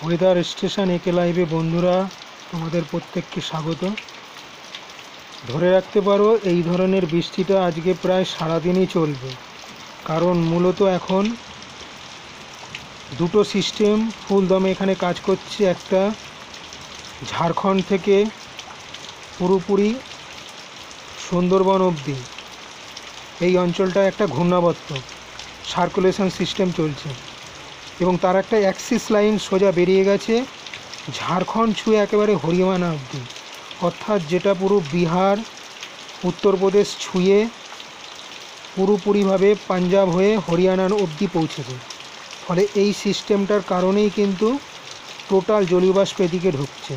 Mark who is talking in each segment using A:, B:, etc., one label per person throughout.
A: Weather station একে লাইভে বন্ধুরা তোমাদের প্রত্যেককে স্বাগত। ধরে রাখতে পারো এই ধরনের বৃষ্টিটা আজকে প্রায় সারাদিনই চলবে, কারণ মূলত এখন দুটো সিস্টেম ফুল দমে এখানে কাজ করছে। একটা ঝাড়খণ্ড থেকে পুরোপুরি সুন্দরবন অবধি এই অঞ্চলটা একটা ঘূর্ণাবর্ত সার্কুলেশন সিস্টেম চলছে, এবং তার একটা অ্যাক্সিস লাইন সোজা বেরিয়ে গেছে ঝাড়খণ্ড ছুঁয়ে একেবারে হরিয়ানা অবধি, অর্থাৎ যেটা পুরো বিহার উত্তরপ্রদেশ ছুঁয়ে পুরোপুরিভাবে পাঞ্জাব হয়ে হরিয়ানা অবধি পৌঁছেছে। ফলে এই সিস্টেমটার কারণেই কিন্তু টোটাল জলীয়বাষ্প এদিকে ঢুকছে,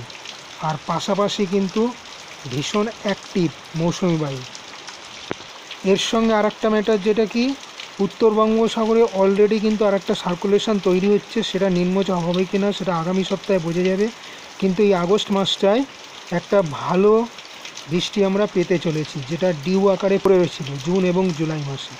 A: আর পাশাপাশি কিন্তু ভীষণ অ্যাক্টিভ মৌসুমি বায়ু। এর সঙ্গে আর একটা ম্যাটার, যেটা কি উত্তর বঙ্গোপসাগরে অলরেডি কিন্তু আর একটা সার্কুলেশন তৈরি হচ্ছে। সেটা নিম্নচাপ হবে কি না সেটা আগামী সপ্তাহে বোঝা যাবে, কিন্তু এই আগস্ট মাসটায় একটা ভালো বৃষ্টি আমরা পেতে চলেছি, যেটা ডিউ আকারে পড়ে রয়েছিল জুন এবং জুলাই মাসে।